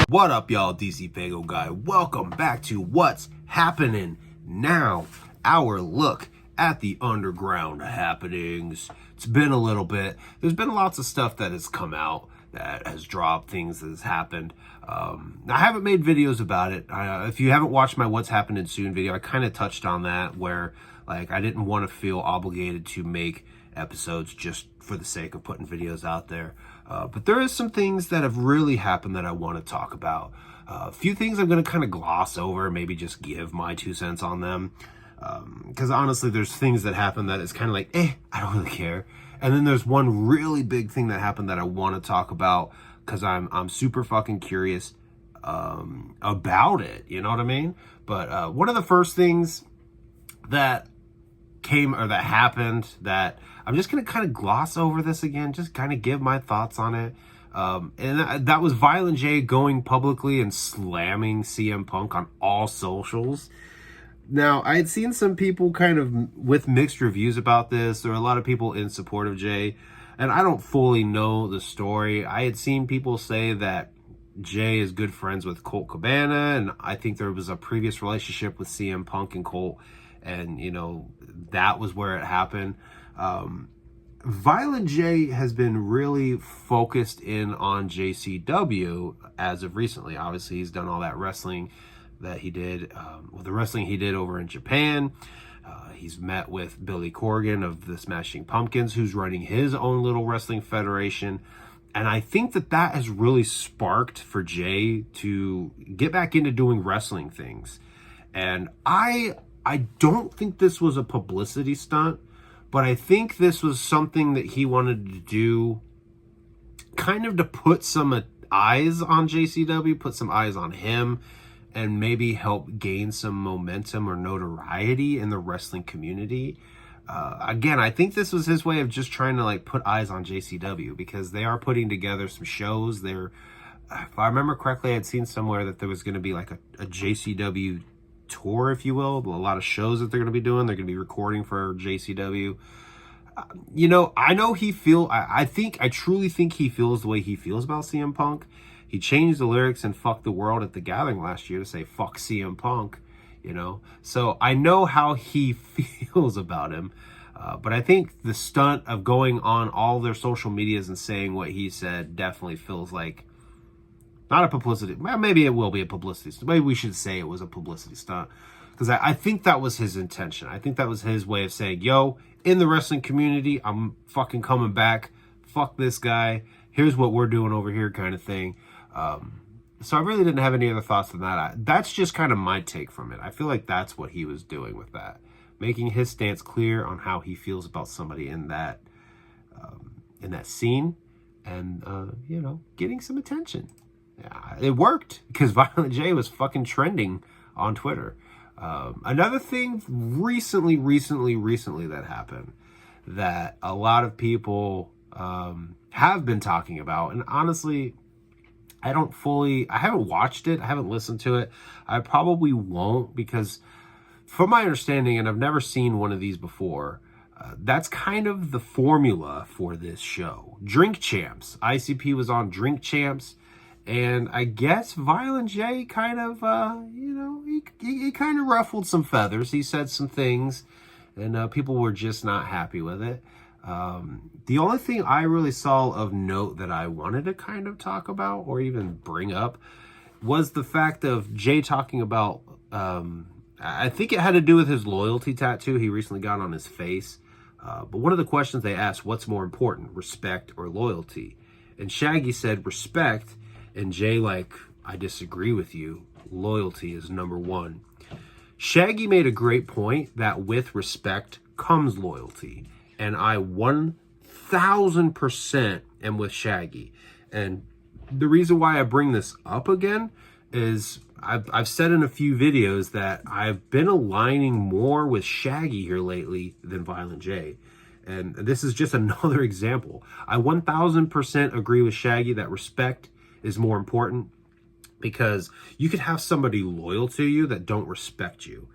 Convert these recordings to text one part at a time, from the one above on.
What up, y'all? DCFAYGOGUY. Welcome back to What's Happening Now, our look at the underground happenings. It's been a little bit. There's been lots of stuff that has come out, that has dropped, things that has happened. I haven't made videos about it. If you haven't watched my What's Happening Soon video, I kind of touched on that, where like I didn't want to feel obligated to make episodes just for the sake of putting videos out there. But there is some things that have really happened that I want to talk about. A few things I'm going to kind of gloss over, maybe just give my 2 cents on them. Because honestly, there's things that happen that it's kind of like, I don't really care. And then there's one really big thing that happened that I want to talk about because I'm super fucking curious about it. You know what I mean? But one of the first things that that happened, that I'm just going to kind of gloss over this again, just kind of give my thoughts on it. And that was Violent J going publicly and slamming CM Punk on all socials. Now, I had seen some people kind of with mixed reviews about this. There are a lot of people in support of Jay, and I don't fully know the story. I had seen people say that Jay is good friends with Colt Cabana, and I think there was a previous relationship with CM Punk and Colt, and, you know, that was where it happened. Violent J has been really focused in on JCW as of recently. Obviously, he's done all that wrestling that he did, the wrestling he did over in Japan. He's met with Billy Corgan of the Smashing Pumpkins, who's running his own little wrestling federation. And I think that has really sparked for Jay to get back into doing wrestling things. And I don't think this was a publicity stunt, but I think this was something that he wanted to do kind of to put some eyes on JCW, put some eyes on him, and maybe help gain some momentum or notoriety in the wrestling community. Again, I think this was his way of just trying to like put eyes on JCW, because they are putting together some shows. If I remember correctly, I had seen somewhere that there was going to be like a JCW tour, if you will, a lot of shows that they're going to be doing. They're going to be recording for JCW. You know, I know I truly think he feels the way he feels about CM Punk. He changed the lyrics in Fuck the World at the Gathering last year to say fuck CM Punk, you know. So I know how he feels about him. But I think the stunt of going on all their social medias and saying what he said definitely feels like not a publicity. Well, maybe it will be a publicity stunt. Maybe we should say it was a publicity stunt, because I think that was his intention. I think that was his way of saying, yo, in the wrestling community, I'm fucking coming back. Fuck this guy. Here's what we're doing over here, kind of thing. So I really didn't have any other thoughts than that. That's just kind of my take from it. I feel like that's what he was doing with that, making his stance clear on how he feels about somebody in that scene, and you know, getting some attention. Yeah, it worked, because Violent J was fucking trending on Twitter. Another thing recently that happened that a lot of people have been talking about, and honestly, I haven't watched it, I haven't listened to it. I probably won't, because from my understanding, and I've never seen one of these before, that's kind of the formula for this show. Drink Champs. ICP was on Drink Champs. And I guess Violent J kind of, you know, he kind of ruffled some feathers. He said some things, and people were just not happy with it. The only thing I really saw of note that I wanted to kind of talk about or even bring up was the fact of Jay talking about, I think it had to do with his loyalty tattoo he recently got on his face. But one of the questions they asked, what's more important, respect or loyalty? And Shaggy said respect. And Jay, like, I disagree with you. Loyalty is number one. Shaggy made a great point that with respect comes loyalty. And I 1000% am with Shaggy. And the reason why I bring this up again is I've said in a few videos that I've been aligning more with Shaggy here lately than Violent J. And this is just another example. I 1000% agree with Shaggy that respect is more important, because you could have somebody loyal to you that don't respect you.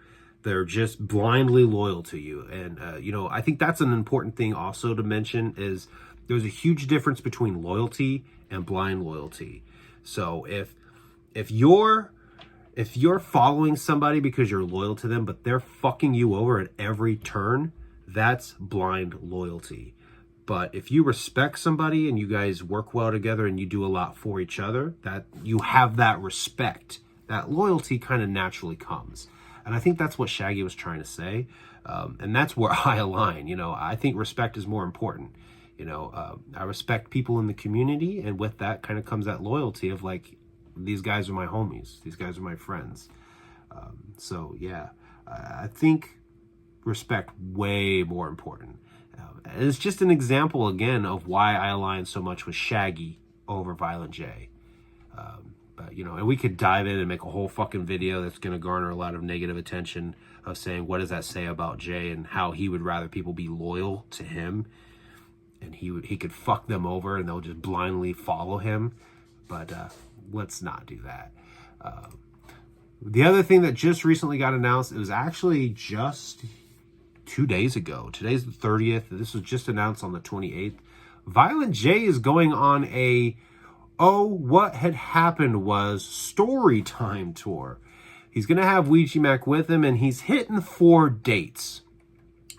They're just blindly loyal to you. And, you know, I think that's an important thing also to mention, is there's a huge difference between loyalty and blind loyalty. So if you're following somebody because you're loyal to them, but they're fucking you over at every turn, that's blind loyalty. But if you respect somebody and you guys work well together and you do a lot for each other, that you have that respect, that loyalty kind of naturally comes. And I think that's what Shaggy was trying to say. And that's where I align. You know, I think respect is more important. You know, I respect people in the community, and with that kind of comes that loyalty of like, these guys are my homies. These guys are my friends. So yeah, I think respect way more important. And it's just an example again of why I align so much with Shaggy over Violent J. But you know, and we could dive in and make a whole fucking video that's going to garner a lot of negative attention of saying, what does that say about Jay and how he would rather people be loyal to him, and he could fuck them over and they'll just blindly follow him. But let's not do that. The other thing that just recently got announced, it was actually just 2 days ago. Today's the 30th. This was just announced on the 28th. Violent J is going on a What Had Happened Was story time tour. He's going to have Ouija Mac with him, and he's hitting 4 dates.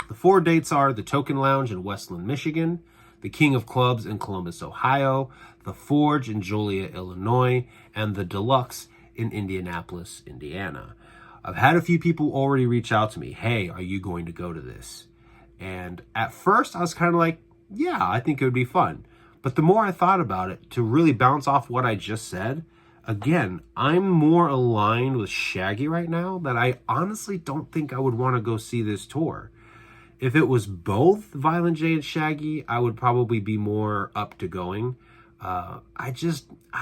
The 4 dates are the Token Lounge in Westland, Michigan, the King of Clubs in Columbus, Ohio, the Forge in Joliet, Illinois, and the Deluxe in Indianapolis, Indiana. I've had a few people already reach out to me. Hey, are you going to go to this? And at first I was kind of like, yeah, I think it would be fun. But the more I thought about it, to really bounce off what I just said, again, I'm more aligned with Shaggy right now that I honestly don't think I would want to go see this tour. If it was both Violent J and Shaggy, I would probably be more up to going. I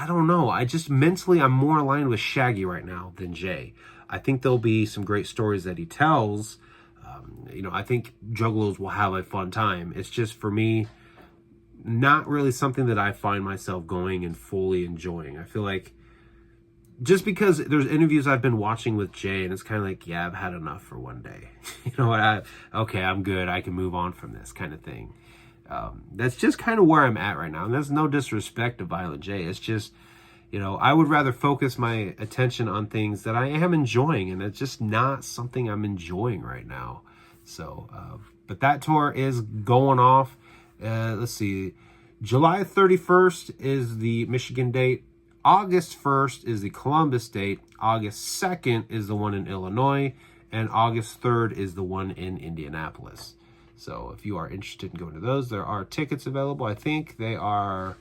don't know. Mentally, I'm more aligned with Shaggy right now than Jay. I think there'll be some great stories that he tells. You know, I think Juggalos will have a fun time. It's just, for me, not really something that I find myself going and fully enjoying. I feel like just because there's interviews I've been watching with Jay, and it's kind of like, yeah, I've had enough for one day. You know what? Okay, I'm good. I can move on from this kind of thing. That's just kind of where I'm at right now. And there's no disrespect to Violent J. It's just, you know, I would rather focus my attention on things that I am enjoying, and it's just not something I'm enjoying right now. So, but that tour is going off. Let's see. July 31st is the Michigan date. August 1st is the Columbus date. August 2nd is the one in Illinois. And August 3rd is the one in Indianapolis. So if you are interested in going to those, there are tickets available. I think they are...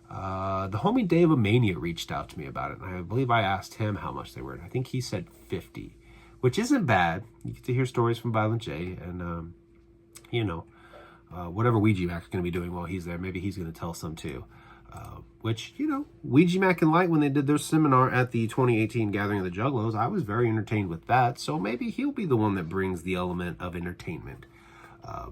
the homie Dave of Mania reached out to me about it. And I believe I asked him how much they were. I think he said 50, which isn't bad. You get to hear stories from Violent J. And, you know, whatever Ouija Mac's going to be doing while he's there, maybe he's going to tell some too. Which, you know, Ouija Mac and Light, when they did their seminar at the 2018 Gathering of the Juggalos, I was very entertained with that. So maybe he'll be the one that brings the element of entertainment.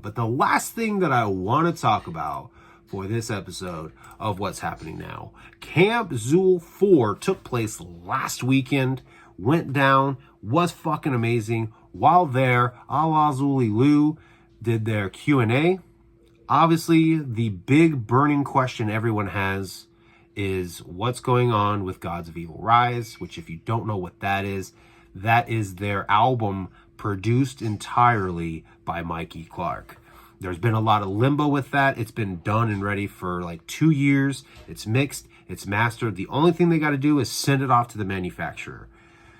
But the last thing that I want to talk about for this episode of What's Happening Now, Camp Zuul 4 took place last weekend, went down, was fucking amazing. While there, Alla Xul Elu did their Q&A. Obviously, the big burning question everyone has is what's going on with Gods of Evil Rise, which, if you don't know what that is their album produced entirely by Mikey Clark. There's been a lot of limbo with that. It's been done and ready for like 2 years. It's mixed, it's mastered. The only thing they got to do is send it off to the manufacturer.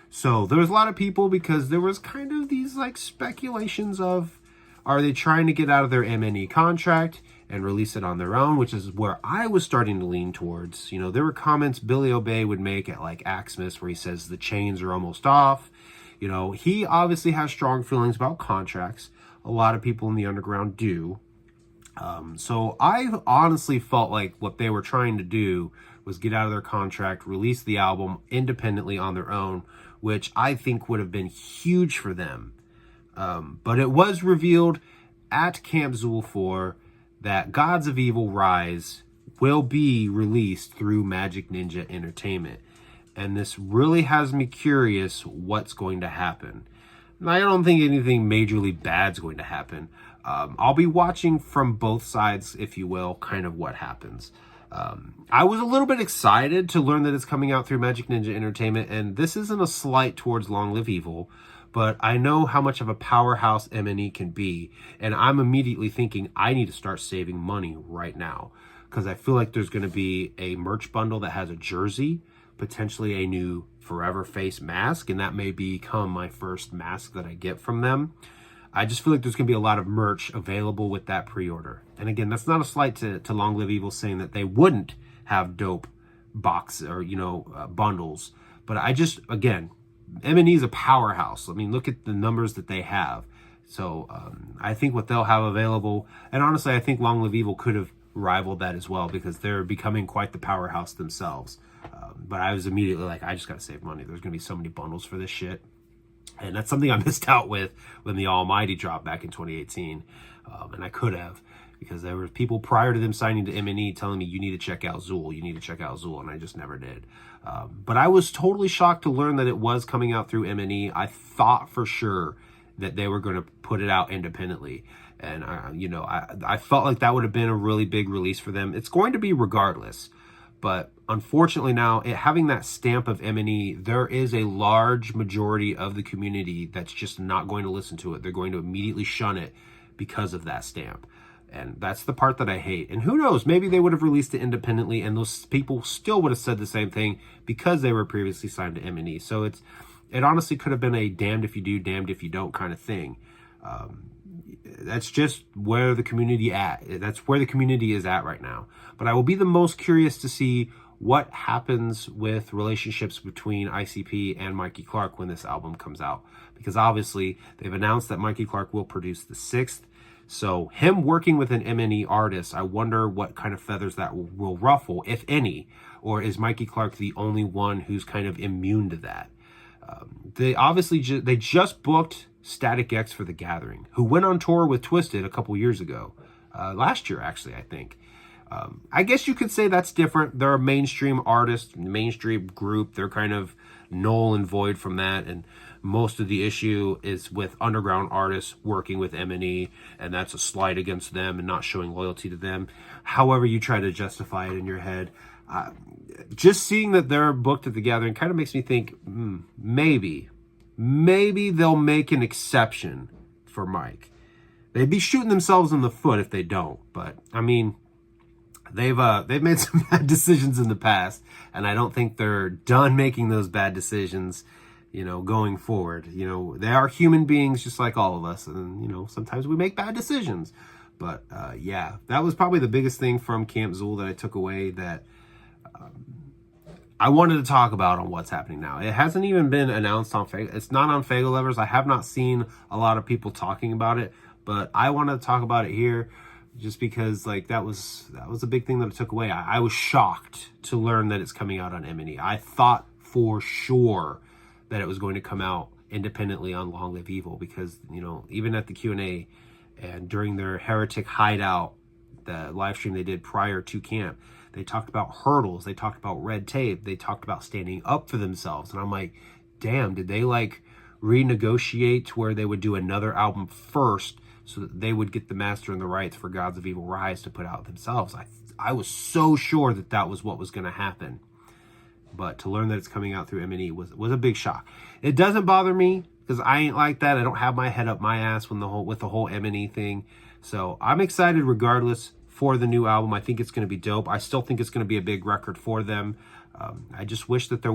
So there was a lot of people, because there was kind of these like speculations of, are they trying to get out of their MNE contract and release it on their own, which is where I was starting to lean towards. You know, there were comments Billy Obey would make at like Axmas where he says the chains are almost off. You know, he obviously has strong feelings about contracts. A lot of people in the underground do. So I honestly felt like what they were trying to do was get out of their contract, release the album independently on their own, which I think would have been huge for them. But it was revealed at Camp Zuul 4 that Gods of Evil Rise will be released through Magic Ninja Entertainment. And this really has me curious what's going to happen. And I don't think anything majorly bad's going to happen. I'll be watching from both sides, if you will, kind of what happens. I was a little bit excited to learn that it's coming out through Magic Ninja Entertainment, and this isn't a slight towards Long Live Evil, but I know how much of a powerhouse MNE can be, and I'm immediately thinking I need to start saving money right now, because I feel like there's going to be a merch bundle that has a jersey, potentially a new Forever Face mask, and that may become my first mask that I get from them. I just feel like there's going to be a lot of merch available with that pre-order. And again, that's not a slight to Long Live Evil saying that they wouldn't have dope boxes or, bundles. But I just, again, MNE is a powerhouse. I mean, look at the numbers that they have. So I think what they'll have available, and honestly, I think Long Live Evil could have rivaled that as well, because they're becoming quite the powerhouse themselves. But I was immediately like, I just got to save money. There's going to be so many bundles for this shit. And that's something I missed out with when the Almighty dropped back in 2018. And I could have, because there were people prior to them signing to MNE telling me, you need to check out Zuul. You need to check out Zuul. And I just never did. But I was totally shocked to learn that it was coming out through MNE. I thought for sure that they were going to put it out independently. And, I felt like that would have been a really big release for them. It's going to be regardless. But unfortunately now, having that stamp of MNE, there is a large majority of the community that's just not going to listen to it. They're going to immediately shun it because of that stamp. And that's the part that I hate. And who knows, maybe they would have released it independently and those people still would have said the same thing because they were previously signed to MNE. So it honestly could have been a damned if you do, damned if you don't kind of thing. That's just where the community that's where the community is at right now. But I will be the most curious to see what happens with relationships between ICP and Mikey Clark when this album comes out, because obviously they've announced that Mikey Clark will produce the 6th. So him working with an MNE artist, I wonder what kind of feathers that will ruffle, if any, or is Mikey Clark the only one who's kind of immune to that? They obviously they just booked Static X for The Gathering, who went on tour with Twisted a couple years ago. Last year, actually, I think. I guess you could say that's different. They're a mainstream artist, mainstream group. They're kind of null and void from that. And most of the issue is with underground artists working with MNE, and that's a slight against them and not showing loyalty to them. However you try to justify it in your head. Just seeing that they're booked at The Gathering kind of makes me think, maybe they'll make an exception for Mike. They'd be shooting themselves in the foot if they don't. But I mean, they've made some bad decisions in the past, and I don't think they're done making those bad decisions, going forward. They are human beings just like all of us, and sometimes we make bad decisions. But yeah, that was probably the biggest thing from Camp Zuul that I took away that I wanted to talk about on what's happening now. It hasn't even been announced on Fago. It's not on Fago Lovers. I have not seen a lot of people talking about it, but I wanted to talk about it here just because that was a big thing that I took away. I was shocked to learn that it's coming out on MNE. I thought for sure that it was going to come out independently on Long Live Evil because, even at the Q&A and during their Heretic Hideout, the live stream they did prior to camp, they talked about hurdles. They talked about red tape. They talked about standing up for themselves. And I'm like, damn, did they renegotiate to where they would do another album first so that they would get the master and the rights for Gods of Evil Rise to put out themselves? I was so sure that was what was going to happen. But to learn that it's coming out through MNE was a big shock. It doesn't bother me because I ain't like that. I don't have my head up my ass with the whole MNE thing. So I'm excited regardless for the new album. I think it's going to be dope. I still think it's going to be a big record for them. I just wish that there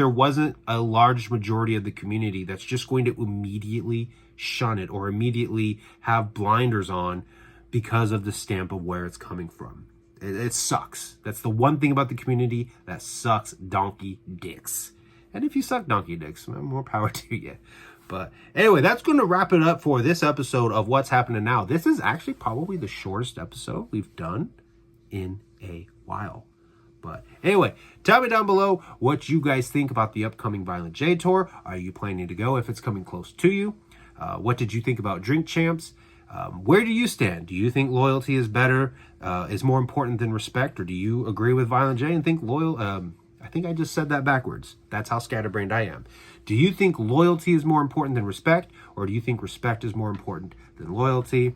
wasn't a large majority of the community that's just going to immediately shun it or immediately have blinders on because of the stamp of where it's coming from. It sucks. That's the one thing about the community that sucks donkey dicks. And if you suck donkey dicks, more power to you. But anyway, that's going to wrap it up for this episode of What's Happening Now. This is actually probably the shortest episode we've done in a while. But anyway, tell me down below what you guys think about the upcoming Violent J Tour. Are you planning to go if it's coming close to you? What did you think about Drink Champs? Where do you stand? Do you think loyalty is more important than respect? Or do you agree with Violent J and think I think I just said that backwards. That's how scatterbrained I am. Do you think loyalty is more important than respect? Or do you think respect is more important than loyalty?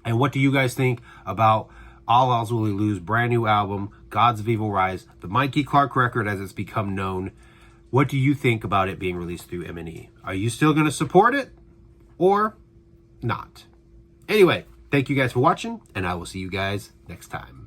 And what do you guys think about Alla Xul Elu's brand new album, Gods of Evil Rise, the Mikey Clark record as it's become known. What do you think about it being released through MNE? Are you still going to support it or not? Anyway, thank you guys for watching, and I will see you guys next time.